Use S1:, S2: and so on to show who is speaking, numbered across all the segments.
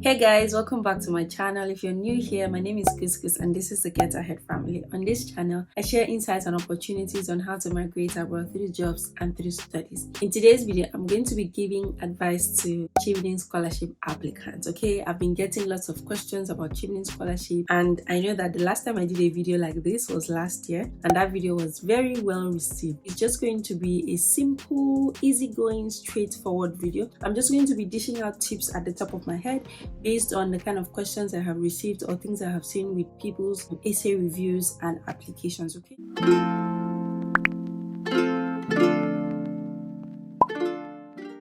S1: Hey guys, welcome back to my channel. If you're new here, my name is Couscous and this is the Get Ahead family. On this channel, I share insights and opportunities on how to migrate abroad through jobs and through studies. In today's video, I'm going to be giving advice to Chevening Scholarship applicants. Okay, I've been getting lots of questions about Chevening Scholarship, and I know that the last time I did a video like this was last year, and that video was very well received. It's just going to be a simple, easygoing, straightforward video. I'm just going to be dishing out tips at the top of my head based on the kind of questions I have received or things I have seen with people's essay reviews and applications. Okay.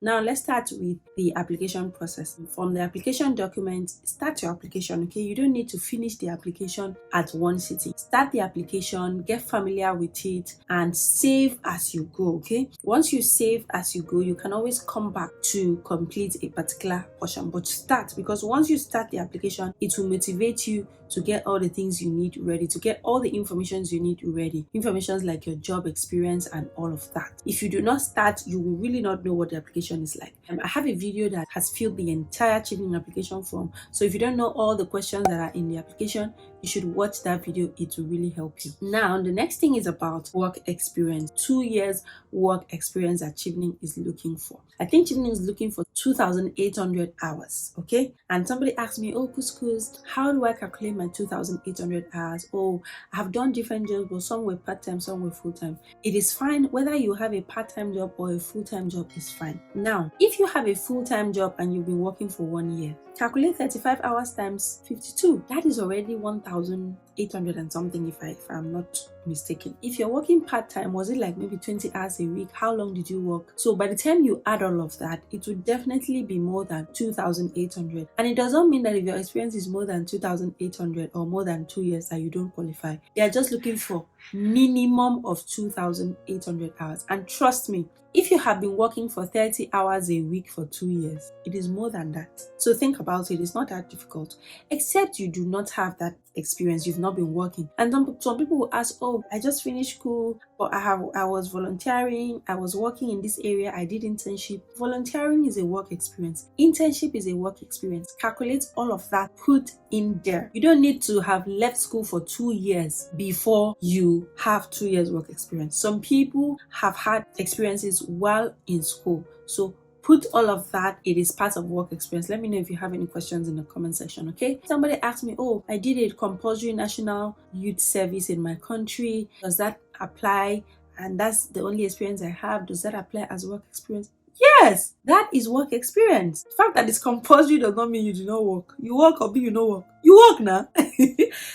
S1: Now let's start with the application process. From the application document, start your application. Okay, you don't need to finish the application at one sitting. Start the application, get familiar with it, and save as you go. Okay, once you save as you go, you can always come back to complete a particular portion, but start, because once you start the application, it will motivate you to get all the things you need ready, to get all the informations you need ready, informations like your job experience and all of that. If you do not start, you will really not know what the application is like. I have a video that has filled the entire Chevening application form, so if you don't know all the questions that are in the application, you should watch that video. It will really help you. Now, the next thing is about work experience. 2 years work experience that Chevening is looking for. I think Chevening is looking for 2,800 hours. Okay, and somebody asked me, oh Couscous, how do I calculate my 2,800 hours? Oh, I have done different jobs, but some were part-time, some were full-time. It is fine whether you have a part-time job or a full-time job is fine. Now, if you have a full-time job and you've been working for 1 year, calculate 35 hours times 52. That is already 1,800 and something, if I'm not mistaken. If you're working part-time, was it like maybe 20 hours a week? How long did you work? So by the time you add all of that, it would definitely be more than 2,800. And it doesn't mean that if your experience is more than 2,800 or more than 2 years that you don't qualify. They are just looking for minimum of 2,800 hours. And trust me, if you have been working for 30 hours a week for 2 years, it is more than that. So think about it. It's not that difficult, except you do not have that experience. You've not been working. And some people will ask, oh, I just finished school, but I was volunteering, I was working in this area, I did internship. Volunteering is a work experience. Internship is a work experience. Calculate all of that, put in there. You don't need to have left school for 2 years before you have 2 years work experience. Some people have had experiences while in school. So put all of that. It is part of work experience. Let me know if you have any questions in the comment section. Okay, somebody asked me, oh, I did a compulsory national youth service in my country. Does that apply? And that's the only experience I have. Does that apply as work experience? Yes, that is work experience. The fact that it's compulsory does not mean you do not work. You work or you don't work. You work now.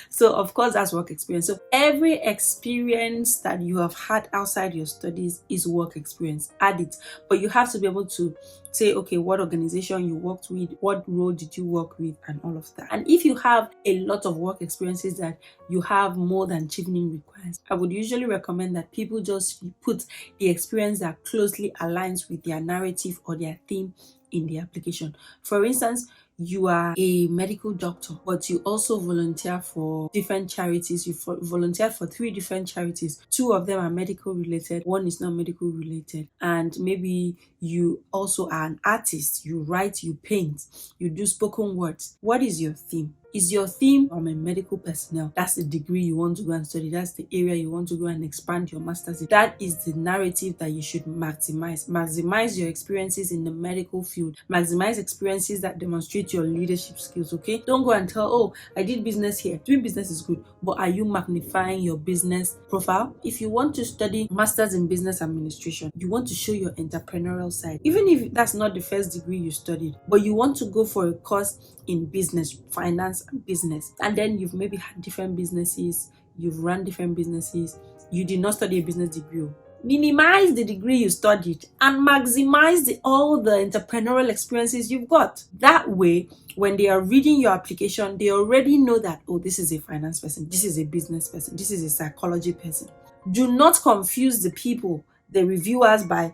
S1: So of course that's work experience. So every experience that you have had outside your studies is work experience. Add it. But you have to be able to say, okay, what organization you worked with, what role did you work with, and all of that. And if you have a lot of work experiences that you have more than Chevening requires, I would usually recommend that people just put the experience that closely aligns with their narrative or their theme in the application. For instance, you are a medical doctor, but you also volunteer for different charities. You volunteer for 3 different charities. 2 of them are medical related, 1 is not medical related. And maybe you also are an artist. You write, you paint, you do spoken words. What is your theme? Is your theme, I'm a medical personnel? That's the degree you want to go and study. That's the area you want to go and expand your master's in. That is the narrative that you should maximize. Maximize your experiences in the medical field. Maximize experiences that demonstrate your leadership skills, okay? Don't go and tell, oh, I did business here. Doing business is good, but are you magnifying your business profile? If you want to study master's in business administration, you want to show your entrepreneurial side. Even if that's not the first degree you studied, but you want to go for a course in business, finance and business, and then you've maybe had different businesses, you've run different businesses, you did not study a business degree. Minimize the degree you studied and maximize all the entrepreneurial experiences you've got. That way, when they are reading your application, they already know that, oh, this is a finance person, this is a business person, this is a psychology person. Do not confuse the people, the reviewers, by,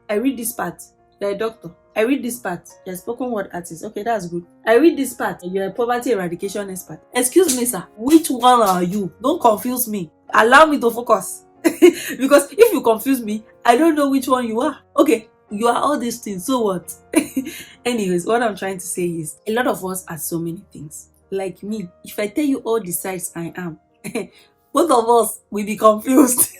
S1: I read this part, you're a doctor. I read this part, you're a spoken word artist. Okay, that's good. I read this part, you're a poverty eradication expert. Excuse me, sir, which one are you? Don't confuse me. Allow me to focus. Because if you confuse me, I don't know which one you are. Okay, You are all these things, so what? Anyways, what I'm trying to say is a lot of us are so many things. Like me, if I tell you all the sides I am, both of us will be confused.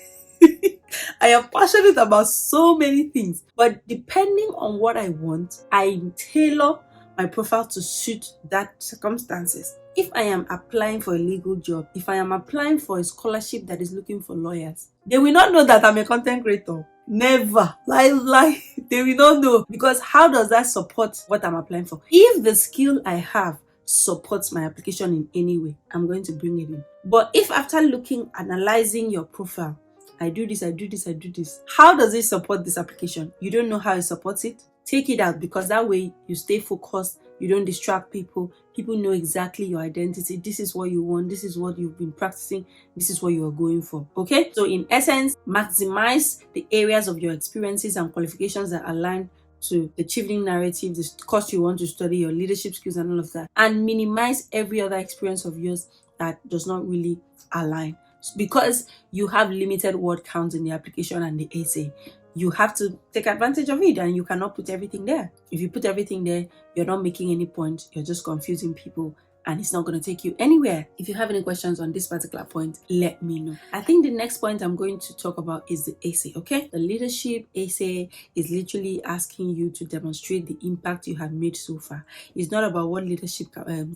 S1: I am passionate about so many things, but depending on what I want, I tailor my profile to suit that circumstances. If I am applying for a legal job, if I am applying for a scholarship that is looking for lawyers, they will not know that I'm a content creator. Never. Like they will not know, because how does that support what I'm applying for? If the skill I have supports my application in any way, I'm going to bring it in. But if after analyzing your profile, I do this, I do this, I do this, how does it support this application? You don't know how it supports it? Take it out, because that way you stay focused, you don't distract people. People know exactly your identity. This is what you want, this is what you've been practicing, this is what you are going for. Okay? So in essence, maximize the areas of your experiences and qualifications that align to the chevening narrative, the course you want to study, your leadership skills and all of that, and minimize every other experience of yours that does not really align, because you have limited word count in the application and the essay. You have to take advantage of it, and you cannot put everything there. If you put everything there, you're not making any point, you're just confusing people, and it's not going to take you anywhere. If you have any questions on this particular point, let me know. I think the next point I'm going to talk about is the essay, okay? The leadership essay is literally asking you to demonstrate the impact you have made so far. It's not about what leadership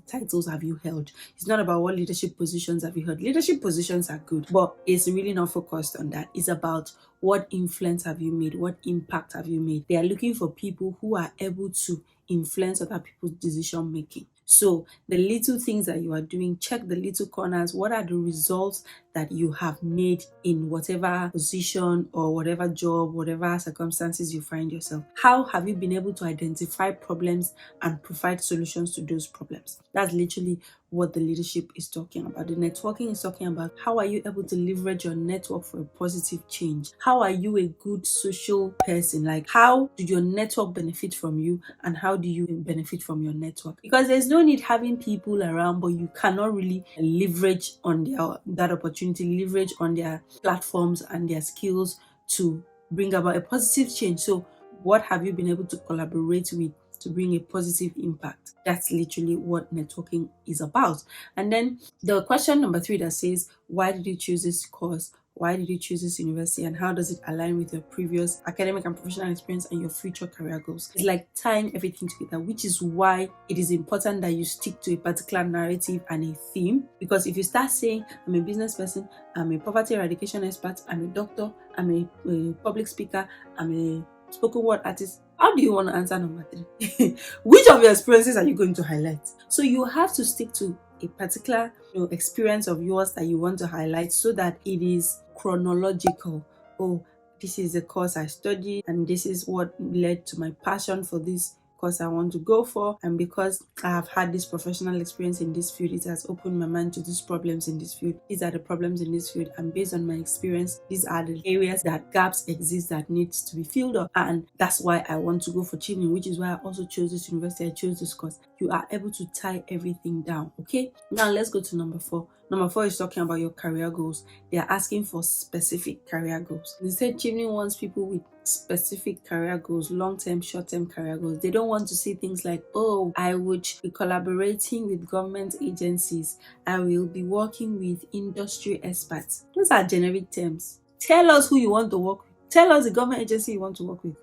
S1: titles have you held. It's not about what leadership positions have you held. Leadership positions are good, but it's really not focused on that. It's about what influence have you made? What impact have you made? They are looking for people who are able to influence other people's decision making. So the little things that you are doing, check the little corners. What are the results that you have made in whatever position or whatever job, whatever circumstances you find yourself? How have you been able to identify problems and provide solutions to those problems? That's literally what the leadership is talking about. The networking is talking about how are you able to leverage your network for a positive change? How are you a good social person? Like, how do your network benefit from you, and how do you benefit from your network? Because there's no need having people around, but you cannot really leverage on that opportunity, leverage on their platforms and their skills to bring about a positive change. So what have you been able to collaborate with to bring a positive impact? That's literally what networking is about. And then the question number 3 that says, why did you choose this course? Why did you choose this university, and how does it align with your previous academic and professional experience and your future career goals? It's like tying everything together, which is why it is important that you stick to a particular narrative and a theme. Because if you start saying, I'm a business person, I'm a poverty eradication expert, I'm a doctor, I'm a public speaker, I'm a spoken word artist, how do you want to answer number 3? Which of your experiences are you going to highlight? So you have to stick to a particular experience of yours that you want to highlight, so that it is chronological. Oh, this is the course I studied, and this is what led to my passion for this course I want to go for, and because I have had this professional experience in this field, it has opened my mind to these problems in this field. These are the problems in this field, and based on my experience, these are the areas that gaps exist that needs to be filled up, and that's why I want to go for chevening, which is why I also chose this university, I chose this course. You are able to tie everything down. Okay, now let's go to number 4. Number 4 is talking about your career goals. They are asking for specific career goals. They said chevening wants people with specific career goals, long-term, short-term career goals. They don't want to see things like, oh, I would be collaborating with government agencies, I will be working with industry experts. Those are generic terms. Tell us who you want to work with. Tell us the government agency you want to work with.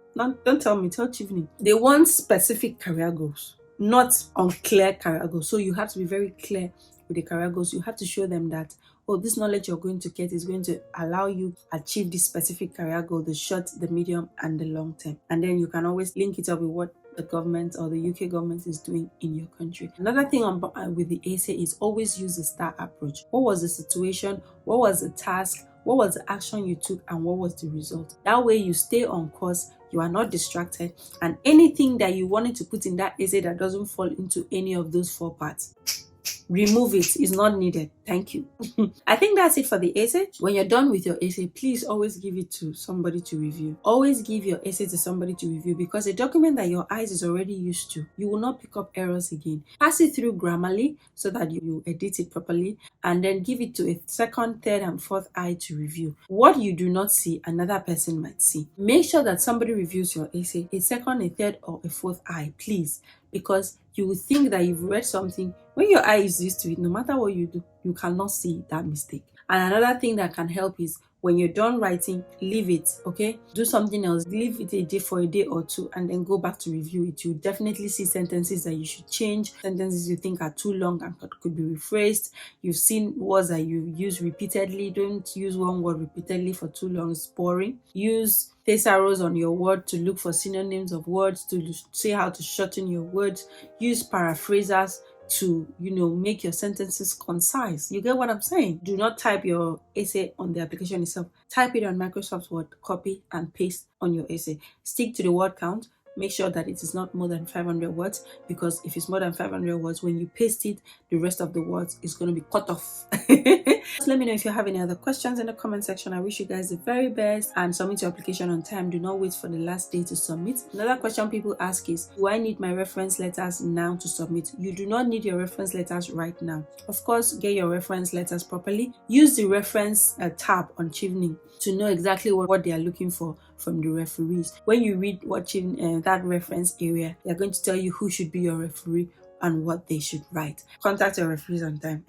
S1: Don't tell me, tell chevening. They want specific career goals, not unclear career goals. So you have to be very clear with the career goals. You have to show them that, oh, this knowledge you're going to get is going to allow you achieve this specific career goal, the short, the medium, and the long term. And then you can always link it up with what the government or the UK government is doing in your country. Another thing with the essay is always use the STAR approach. What was the situation? What was the task? What was the action you took, and what was the result? That way you stay on course, you are not distracted, and anything that you wanted to put in that essay that doesn't fall into any of those 4 parts, remove it. It's not needed. Thank you. I think that's it for the essay. When you're done with your essay, please always give it to somebody to review. Always give your essay to somebody to review, because a document that your eyes is already used to, you will not pick up errors again. Pass it through Grammarly so that you edit it properly, and then give it to a second, third, and fourth eye to review. What you do not see, another person might see. Make sure that somebody reviews your essay, a second, a third, or a fourth eye, please, because you will think that you've read something. When your eye is used to it, no matter what you do, you cannot see that mistake. And another thing that can help is, when you're done writing, leave it, okay? Do something else. Leave it a day for a day or two, and then go back to review it. You definitely see sentences that you should change, sentences you think are too long and could be rephrased. You've seen words that you use repeatedly. Don't use one word repeatedly for too long. It's boring. Use thesaurus on your word to look for synonyms of words, to see how to shorten your words. Use paraphrasers to, make your sentences concise. You get what I'm saying? Do not type your essay on the application itself. Type it on Microsoft Word, copy and paste on your essay. Stick to the word count. Make sure that it is not more than 500 words, because if it's more than 500 words, when you paste it, the rest of the words is going to be cut off. Let me know if you have any other questions in the comment section. I wish you guys the very best, and submit your application on time. Do not wait for the last day to submit. Another question people ask is, do I need my reference letters now to submit? You do not need your reference letters right now. Of course, get your reference letters properly. Use the reference tab on Chevening to know exactly what they are looking for from the referees. When you read what that reference area, they're going to tell you who should be your referee and what they should write. Contact your referees on time.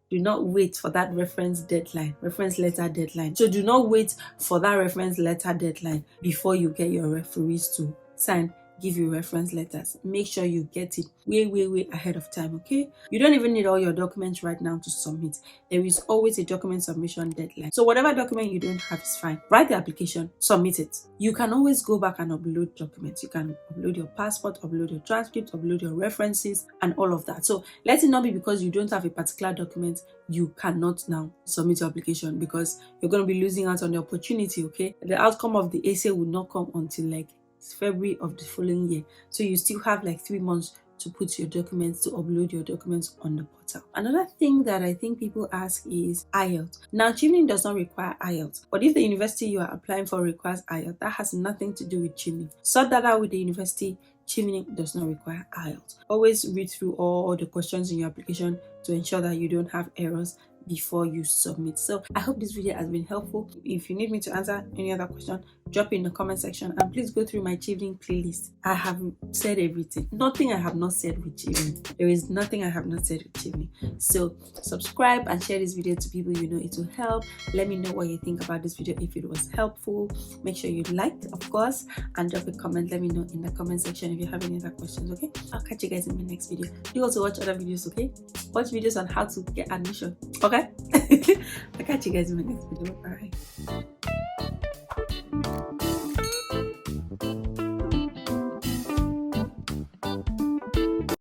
S1: Do not wait for that reference letter deadline. So do not wait for that reference letter deadline before you get your referees to sign, give you reference letters. Make sure you get it way ahead of time, okay? You don't even need all your documents right now to submit. There is always a document submission deadline. So whatever document you don't have is fine. Write the application, submit it. You can always go back and upload documents. You can upload your passport, upload your transcript, upload your references, and all of that. So let it not be because you don't have a particular document, you cannot now submit your application, because you're going to be losing out on the opportunity, okay? The outcome of the essay will not come until February of the following year. So you still have 3 months to put your documents, to upload your documents on the portal. Another thing that I think people ask is IELTS. Now, Chevening does not require IELTS, but if the university you are applying for requires IELTS, that has nothing to do with Chevening. Sort that out with the university. Chevening does not require IELTS. Always read through all the questions in your application to ensure that you don't have errors before you submit. So I hope this video has been helpful. If you need me to answer any other question, drop it in the comment section, and please go through my Chevening playlist. I have said everything. Nothing I have not said with Chevening. There is nothing I have not said with Chevening. So subscribe and share this video to people you know it will help. Let me know what you think about this video. If it was helpful, make sure you liked, of course, and drop a comment. Let me know in the comment section if you have any other questions, okay? I'll catch you guys in my next video. Do also watch other videos, okay? Watch videos on how to get admission, okay? I'll catch you guys in my next video. Bye.